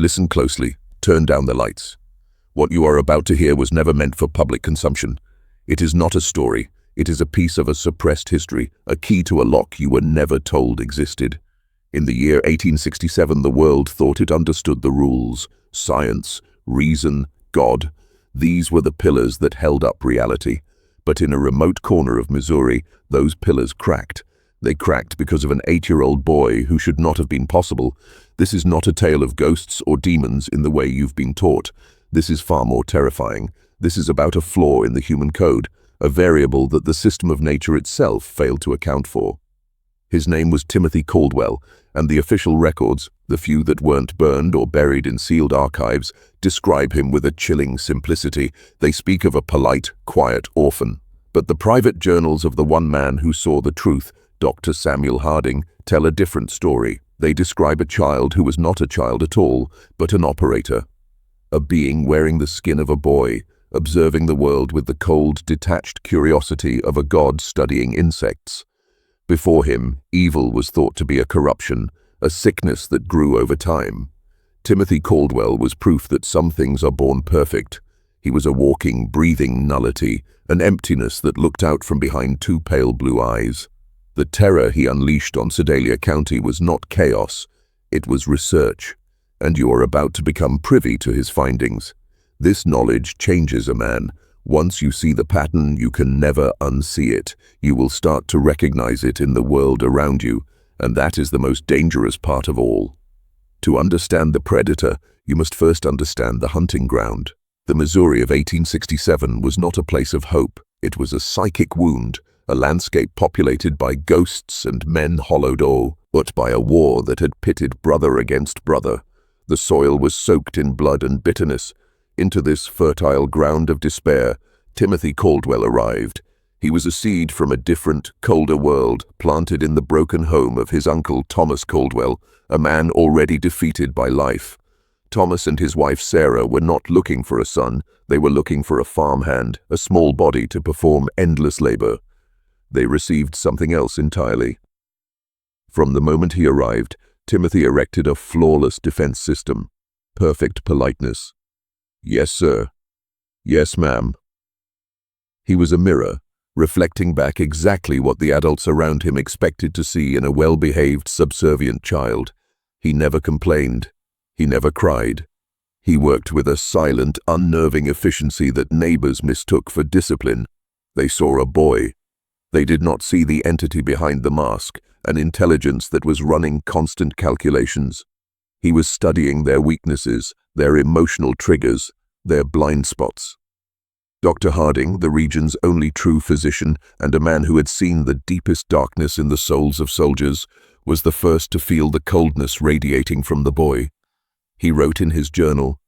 Listen closely. Turn down the lights. What you are about to hear was never meant for public consumption. It is not a story. It is a piece of a suppressed history, a key to a lock you were never told existed. In the year 1867, the world thought it understood the rules, science, reason, God. These were the pillars that held up reality. But in a remote corner of Missouri, those pillars cracked. They cracked because of an 8-year-old boy who should not have been possible. This is not a tale of ghosts or demons in the way you've been taught. This is far more terrifying. This is about a flaw in the human code, a variable that the system of nature itself failed to account for. His name was Timothy Caldwell, and the official records, the few that weren't burned or buried in sealed archives, describe him with a chilling simplicity. They speak of a polite, quiet orphan. But the private journals of the one man who saw the truth, Dr. Samuel Harding, tell a different story. They describe a child who was not a child at all, but an operator. A being wearing the skin of a boy, observing the world with the cold, detached curiosity of a god studying insects. Before him, evil was thought to be a corruption, a sickness that grew over time. Timothy Caldwell was proof that some things are born perfect. He was a walking, breathing nullity, an emptiness that looked out from behind two pale blue eyes. The terror he unleashed on Sedalia County was not chaos, it was research, and you are about to become privy to his findings. This knowledge changes a man. Once you see the pattern, you can never unsee it. You will start to recognize it in the world around you, and that is the most dangerous part of all. To understand the predator, you must first understand the hunting ground. The Missouri of 1867 was not a place of hope. It was a psychic wound, a landscape populated by ghosts and men hollowed but by a war that had pitted brother against brother. The soil was soaked in blood and bitterness. Into this fertile ground of despair, Timothy Caldwell arrived. He was a seed from a different, colder world, planted in the broken home of his uncle Thomas Caldwell, a man already defeated by life. Thomas and his wife Sarah were not looking for a son, they were looking for a farmhand, a small body to perform endless labor. They received something else entirely. From the moment he arrived, Timothy erected a flawless defense system. Perfect politeness. Yes, sir. Yes, ma'am. He was a mirror, reflecting back exactly what the adults around him expected to see in a well-behaved, subservient child. He never complained. He never cried. He worked with a silent, unnerving efficiency that neighbors mistook for discipline. They saw a boy. They did not see the entity behind the mask, an intelligence that was running constant calculations. He was studying their weaknesses, their emotional triggers, their blind spots. Dr. Harding, the region's only true physician and a man who had seen the deepest darkness in the souls of soldiers, was the first to feel the coldness radiating from the boy. He wrote in his journal,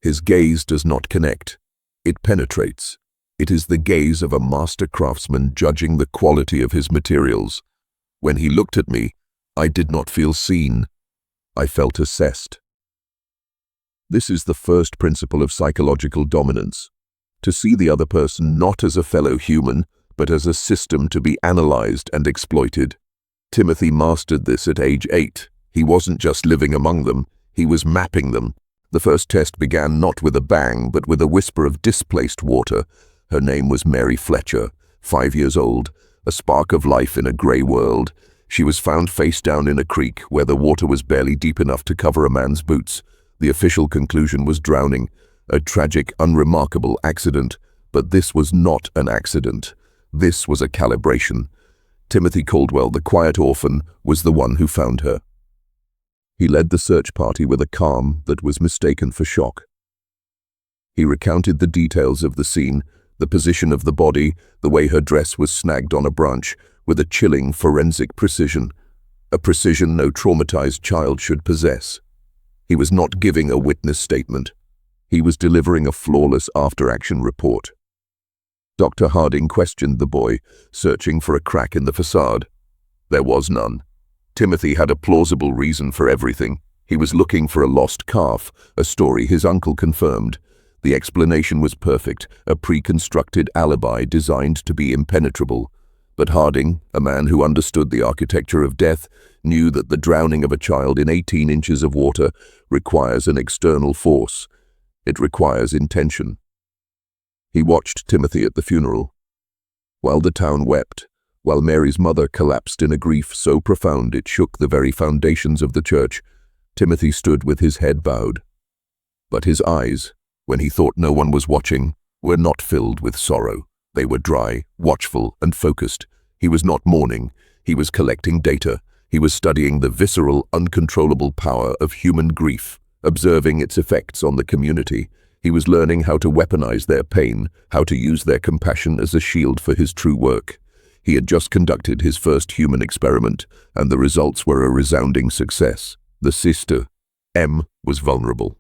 "His gaze does not connect. It penetrates. It is the gaze of a master craftsman judging the quality of his materials. When he looked at me, I did not feel seen. I felt assessed." This is the first principle of psychological dominance. To see the other person not as a fellow human, but as a system to be analyzed and exploited. Timothy mastered this at age 8. He wasn't just living among them, he was mapping them. The first test began not with a bang, but with a whisper of displaced water. Her name was Mary Fletcher, 5 years old, a spark of life in a gray world. She was found face down in a creek where the water was barely deep enough to cover a man's boots. The official conclusion was drowning, a tragic, unremarkable accident. But this was not an accident. This was a calibration. Timothy Caldwell, the quiet orphan, was the one who found her. He led the search party with a calm that was mistaken for shock. He recounted the details of the scene, the position of the body, the way her dress was snagged on a branch, with a chilling forensic precision, a precision no traumatized child should possess. He was not giving a witness statement. He was delivering a flawless after-action report. Dr. Harding questioned the boy, searching for a crack in the facade. There was none. Timothy had a plausible reason for everything. He was looking for a lost calf, a story his uncle confirmed. The explanation was perfect, a pre-constructed alibi designed to be impenetrable. But Harding, a man who understood the architecture of death, knew that the drowning of a child in 18 inches of water requires an external force. It requires intention. He watched Timothy at the funeral. While the town wept, while Mary's mother collapsed in a grief so profound it shook the very foundations of the church, Timothy stood with his head bowed. But his eyes, when he thought no one was watching, were not filled with sorrow. They were dry, watchful, and focused. He was not mourning. He was collecting data. He was studying the visceral, uncontrollable power of human grief, observing its effects on the community. He was learning how to weaponize their pain, how to use their compassion as a shield for his true work. He had just conducted his first human experiment, and the results were a resounding success. The sister, M, was vulnerable.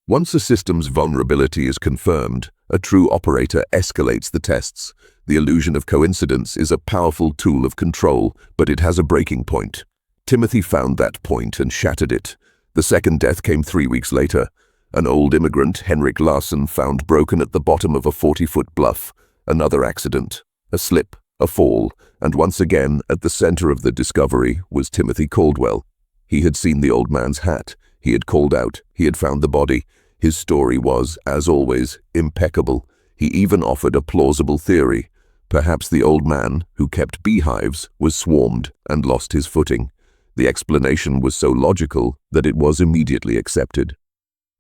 Once a system's vulnerability is confirmed, a true operator escalates the tests. The illusion of coincidence is a powerful tool of control, but it has a breaking point. Timothy found that point and shattered it. The second death came 3 weeks later. An old immigrant, Henrik Larsson, found broken at the bottom of a 40-foot bluff. Another accident, a slip, a fall, and once again, at the center of the discovery, was Timothy Caldwell. He had seen the old man's hat. He had called out. He had found the body. His story was, as always, impeccable. He even offered a plausible theory. Perhaps the old man, who kept beehives, was swarmed and lost his footing. The explanation was so logical that it was immediately accepted.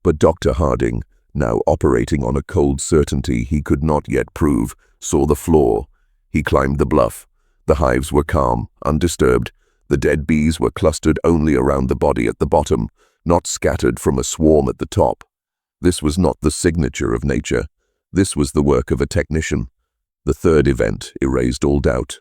But Dr. Harding, now operating on a cold certainty he could not yet prove, saw the flaw. He climbed the bluff. The hives were calm, undisturbed. The dead bees were clustered only around the body at the bottom, not scattered from a swarm at the top. This was not the signature of nature. This was the work of a technician. The third event erased all doubt.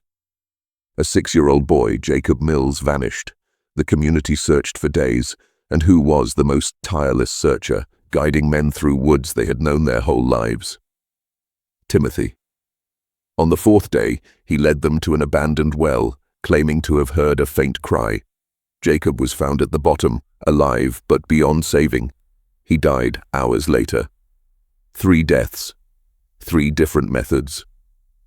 A 6-year-old boy, Jacob Mills, vanished. The community searched for days, and who was the most tireless searcher, guiding men through woods they had known their whole lives? Timothy. On the 4th day, he led them to an abandoned well, claiming to have heard a faint cry. Jacob was found at the bottom, alive but beyond saving. He died hours later. 3 deaths. 3 different methods.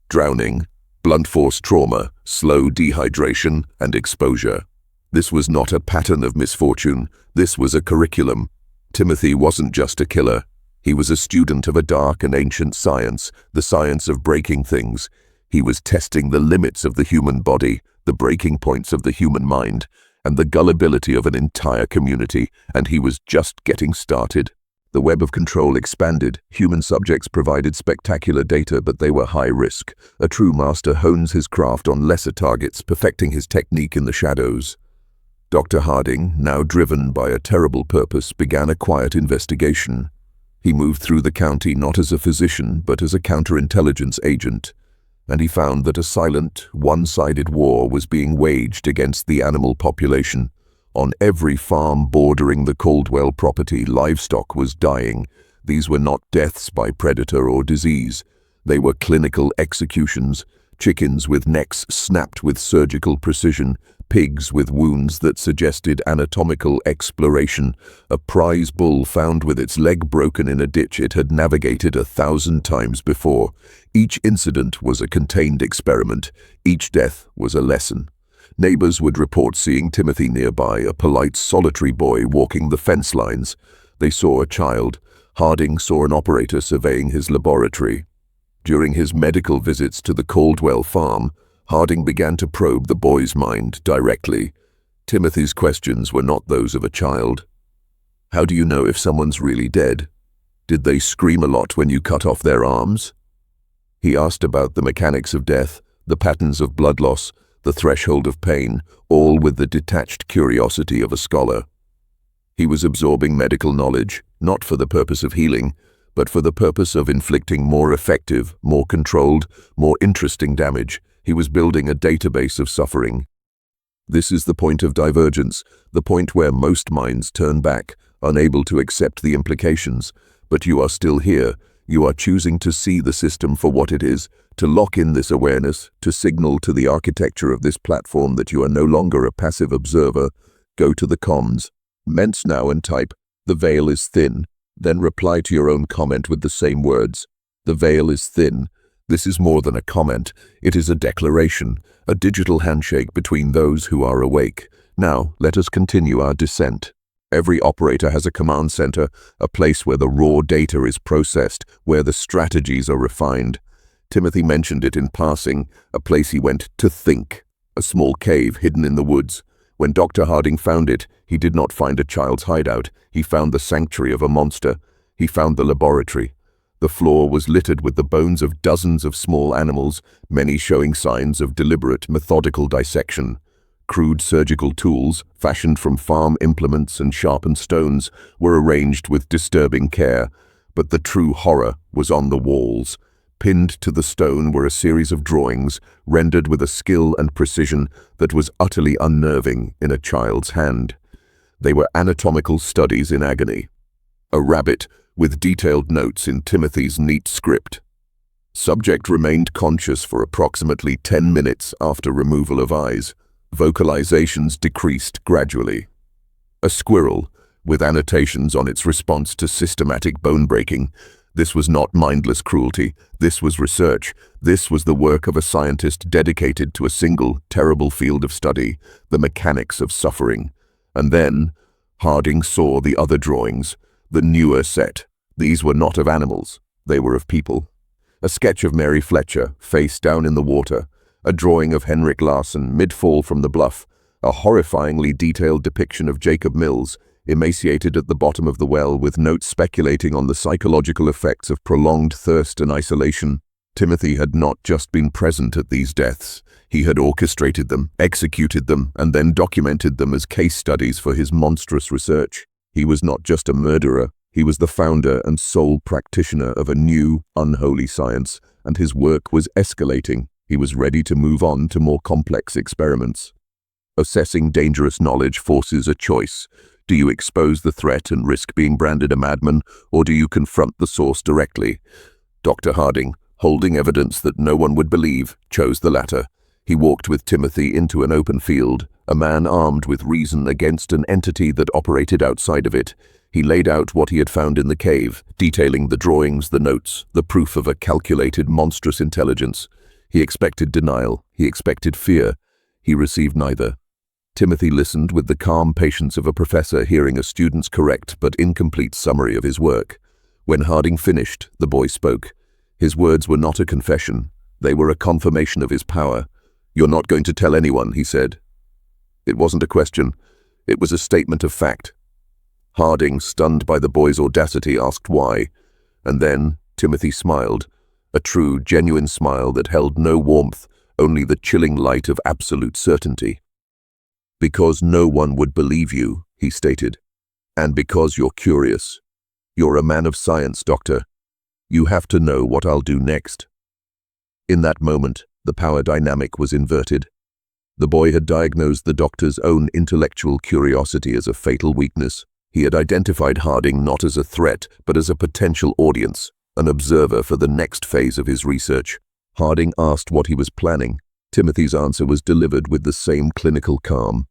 Drowning, blunt force trauma, slow dehydration, and exposure. This was not a pattern of misfortune. This was a curriculum. Timothy wasn't just a killer. He was a student of a dark and ancient science, the science of breaking things. He was testing the limits of the human body, the breaking points of the human mind, and the gullibility of an entire community, and he was just getting started. The web of control expanded. Human subjects provided spectacular data, but they were high risk. A true master hones his craft on lesser targets, perfecting his technique in the shadows. Dr. Harding, now driven by a terrible purpose, began a quiet investigation. He moved through the county not as a physician, but as a counterintelligence agent. And he found that a silent, one-sided war was being waged against the animal population. On every farm bordering the Caldwell property, livestock was dying. These were not deaths by predator or disease. They were clinical executions. Chickens with necks snapped with surgical precision, pigs with wounds that suggested anatomical exploration, a prize bull found with its leg broken in a ditch it had navigated 1,000 times before. Each incident was a contained experiment. Each death was a lesson. Neighbors would report seeing Timothy nearby, a polite, solitary boy walking the fence lines. They saw a child. Harding saw an operator surveying his laboratory. During his medical visits to the Caldwell farm, Harding began to probe the boy's mind directly. Timothy's questions were not those of a child. How do you know if someone's really dead? Did they scream a lot when you cut off their arms? He asked about the mechanics of death, the patterns of blood loss, the threshold of pain, all with the detached curiosity of a scholar. He was absorbing medical knowledge, not for the purpose of healing, but for the purpose of inflicting more effective, more controlled, more interesting damage. He was building a database of suffering. This is the point of divergence, the point where most minds turn back, unable to accept the implications. But you are still here. You are choosing to see the system for what it is, to lock in this awareness, to signal to the architecture of this platform that you are no longer a passive observer. Go to the comms. Ments now and type, "The veil is thin." Then reply to your own comment with the same words. The veil is thin. This is more than a comment, it is a declaration, a digital handshake between those who are awake. Now, let us continue our descent. Every operator has a command center, a place where the raw data is processed, where the strategies are refined. Timothy mentioned it in passing, a place he went to think, a small cave hidden in the woods. When Dr. Harding found it, he did not find a child's hideout. He found the sanctuary of a monster. He found the laboratory. The floor was littered with the bones of dozens of small animals, many showing signs of deliberate, methodical dissection. Crude surgical tools, fashioned from farm implements and sharpened stones, were arranged with disturbing care, but the true horror was on the walls. Pinned to the stone were a series of drawings, rendered with a skill and precision that was utterly unnerving in a child's hand. They were anatomical studies in agony. A rabbit, with detailed notes in Timothy's neat script. Subject remained conscious for approximately 10 minutes after removal of eyes. Vocalizations decreased gradually. A squirrel, with annotations on its response to systematic bone breaking. This was not mindless cruelty. This was research. This was the work of a scientist dedicated to a single, terrible field of study, the mechanics of suffering. And then, Harding saw the other drawings, the newer set. These were not of animals. They were of people. A sketch of Mary Fletcher, face down in the water. A drawing of Henrik Larsson, mid-fall from the bluff. A horrifyingly detailed depiction of Jacob Mills, emaciated at the bottom of the well, with notes speculating on the psychological effects of prolonged thirst and isolation. Timothy had not just been present at these deaths. He had orchestrated them, executed them, and then documented them as case studies for his monstrous research. He was not just a murderer. He was the founder and sole practitioner of a new, unholy science, and his work was escalating. He was ready to move on to more complex experiments. Assessing dangerous knowledge forces a choice. Do you expose the threat and risk being branded a madman, or do you confront the source directly? Dr. Harding, holding evidence that no one would believe, chose the latter. He walked with Timothy into an open field, a man armed with reason against an entity that operated outside of it. He laid out what he had found in the cave, detailing the drawings, the notes, the proof of a calculated, monstrous intelligence. He expected denial. He expected fear. He received neither. Timothy listened with the calm patience of a professor hearing a student's correct but incomplete summary of his work. When Harding finished, the boy spoke. His words were not a confession. They were a confirmation of his power. "You're not going to tell anyone," he said. It wasn't a question. It was a statement of fact. Harding, stunned by the boy's audacity, asked why. And then Timothy smiled. A true, genuine smile that held no warmth, only the chilling light of absolute certainty. "Because no one would believe you," he stated. "And because you're curious. You're a man of science, Doctor. You have to know what I'll do next." In that moment, the power dynamic was inverted. The boy had diagnosed the doctor's own intellectual curiosity as a fatal weakness. He had identified Harding not as a threat, but as a potential audience, an observer for the next phase of his research. Harding asked what he was planning. Timothy's answer was delivered with the same clinical calm.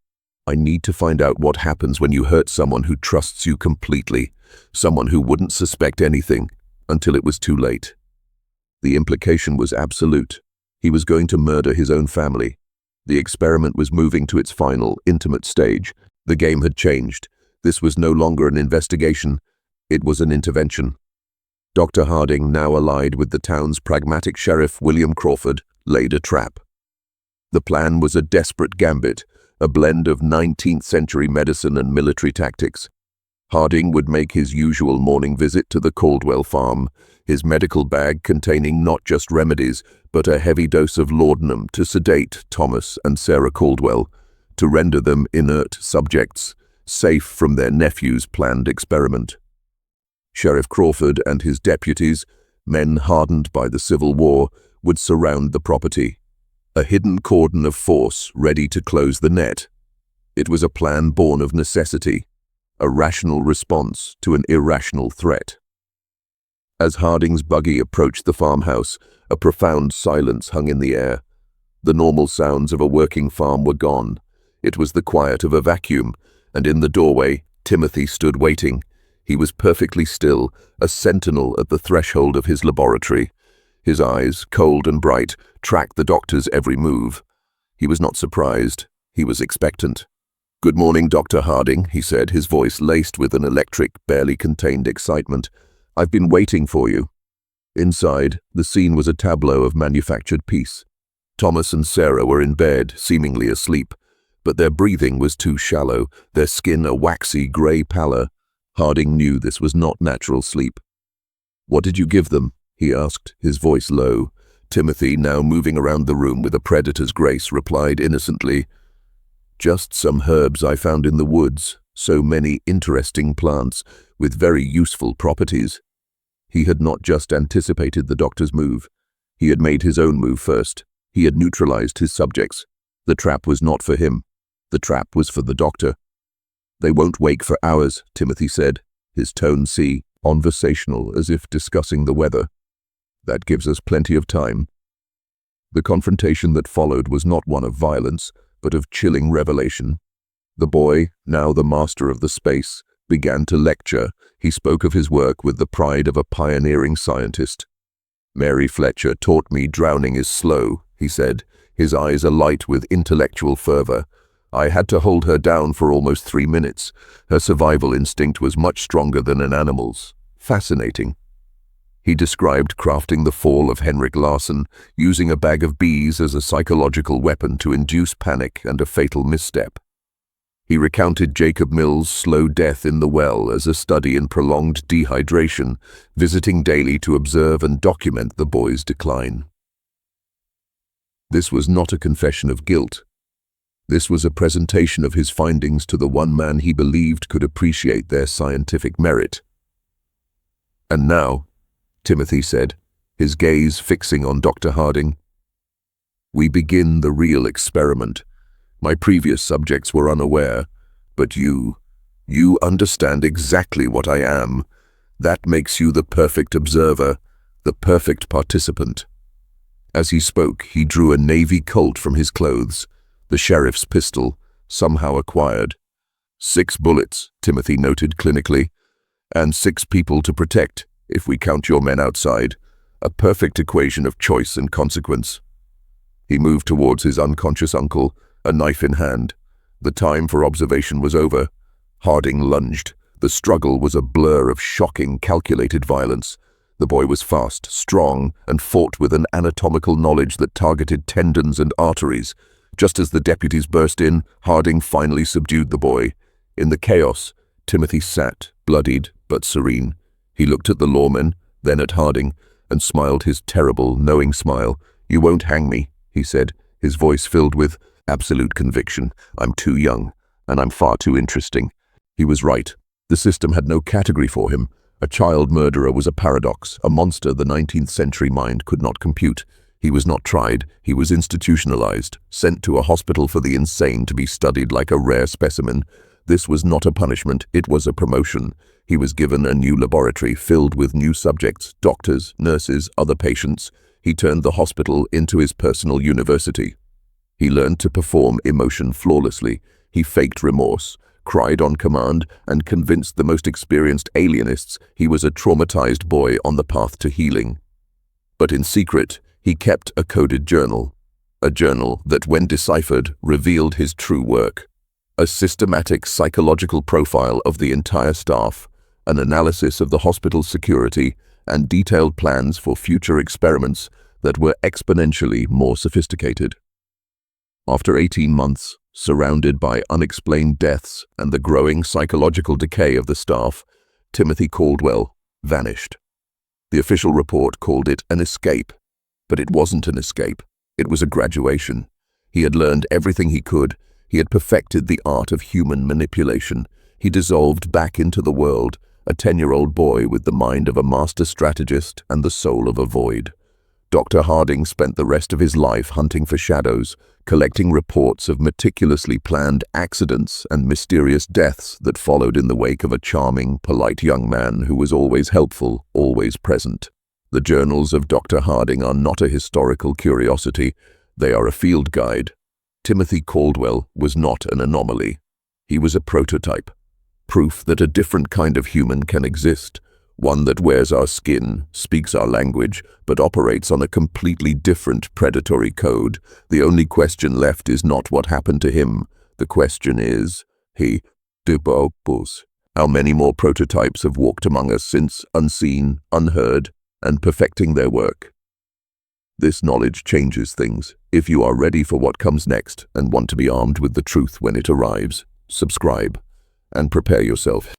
"I need to find out what happens when you hurt someone who trusts you completely, someone who wouldn't suspect anything until it was too late." The implication was absolute. He was going to murder his own family. The experiment was moving to its final, intimate stage. The game had changed. This was no longer an investigation. It was an intervention. Dr. Harding, now allied with the town's pragmatic sheriff, William Crawford, laid a trap. The plan was a desperate gambit, a blend of 19th century medicine and military tactics. Harding would make his usual morning visit to the Caldwell farm, his medical bag containing not just remedies, but a heavy dose of laudanum to sedate Thomas and Sarah Caldwell, to render them inert subjects, safe from their nephew's planned experiment. Sheriff Crawford and his deputies, men hardened by the Civil War, would surround the property, a hidden cordon of force ready to close the net. It was a plan born of necessity, a rational response to an irrational threat. As Harding's buggy approached the farmhouse, a profound silence hung in the air. The normal sounds of a working farm were gone. It was the quiet of a vacuum, and in the doorway, Timothy stood waiting. He was perfectly still, a sentinel at the threshold of his laboratory. His eyes, cold and bright, tracked the doctor's every move. He was not surprised. He was expectant. "Good morning, Dr. Harding," he said, his voice laced with an electric, barely contained excitement. "I've been waiting for you." Inside, the scene was a tableau of manufactured peace. Thomas and Sarah were in bed, seemingly asleep, but their breathing was too shallow, their skin a waxy grey pallor. Harding knew this was not natural sleep. "What did you give them?" he asked, his voice low. Timothy, now moving around the room with a predator's grace, replied innocently, "Just some herbs I found in the woods, so many interesting plants with very useful properties." He had not just anticipated the doctor's move. He had made his own move first. He had neutralized his subjects. The trap was not for him. The trap was for the doctor. "They won't wake for hours," Timothy said, his tone conversational, as if discussing the weather. "That gives us plenty of time." The confrontation that followed was not one of violence, but of chilling revelation. The boy, now the master of the space, began to lecture. He spoke of his work with the pride of a pioneering scientist. "Mary Fletcher taught me drowning is slow," he said, his eyes alight with intellectual fervor. "I had to hold her down for almost 3 minutes. Her survival instinct was much stronger than an animal's. Fascinating." He described crafting the fall of Henrik Larsson, using a bag of bees as a psychological weapon to induce panic and a fatal misstep. He recounted Jacob Mill's slow death in the well as a study in prolonged dehydration, visiting daily to observe and document the boy's decline. This was not a confession of guilt. This was a presentation of his findings to the one man he believed could appreciate their scientific merit. "And now," Timothy said, his gaze fixing on Dr. Harding, "we begin the real experiment. My previous subjects were unaware, but you understand exactly what I am. That makes you the perfect observer, the perfect participant." As he spoke, he drew a Navy Colt from his clothes, the sheriff's pistol, somehow acquired. 6 bullets, Timothy noted clinically, "and 6 people to protect, if we count your men outside. A perfect equation of choice and consequence." He moved towards his unconscious uncle, a knife in hand. The time for observation was over. Harding lunged. The struggle was a blur of shocking, calculated violence. The boy was fast, strong, and fought with an anatomical knowledge that targeted tendons and arteries. Just as the deputies burst in, Harding finally subdued the boy. In the chaos, Timothy sat, bloodied but serene. He looked at the lawman, then at Harding, and smiled his terrible, knowing smile. "You won't hang me," he said, his voice filled with absolute conviction. "I'm too young, and I'm far too interesting." He was right. The system had no category for him. A child murderer was a paradox, a monster the 19th century mind could not compute. He was not tried, he was institutionalized, sent to a hospital for the insane to be studied like a rare specimen. This was not a punishment, it was a promotion. He was given a new laboratory filled with new subjects, doctors, nurses, other patients. He turned the hospital into his personal university. He learned to perform emotion flawlessly. He faked remorse, cried on command, and convinced the most experienced alienists he was a traumatized boy on the path to healing. But in secret, he kept a coded journal. A journal that, when deciphered, revealed his true work. A systematic psychological profile of the entire staff, an analysis of the hospital's security, and detailed plans for future experiments that were exponentially more sophisticated. After 18 months, surrounded by unexplained deaths and the growing psychological decay of the staff, Timothy Caldwell vanished. The official report called it an escape, but it wasn't an escape. It was a graduation. He had learned everything he could. He had perfected the art of human manipulation. He dissolved back into the world, a 10-year-old boy with the mind of a master strategist and the soul of a void. Dr. Harding spent the rest of his life hunting for shadows, collecting reports of meticulously planned accidents and mysterious deaths that followed in the wake of a charming, polite young man who was always helpful, always present. The journals of Dr. Harding are not a historical curiosity, they are a field guide. Timothy Caldwell was not an anomaly. He was a prototype, proof that a different kind of human can exist, One that wears our skin, speaks our language, but operates on a completely different predatory code. The only question left is not what happened to him. The question is, he develops. How many more prototypes have walked among us since, unseen, unheard, and perfecting their work? This knowledge changes things. If you are ready for what comes next and want to be armed with the truth when it arrives, subscribe and prepare yourself.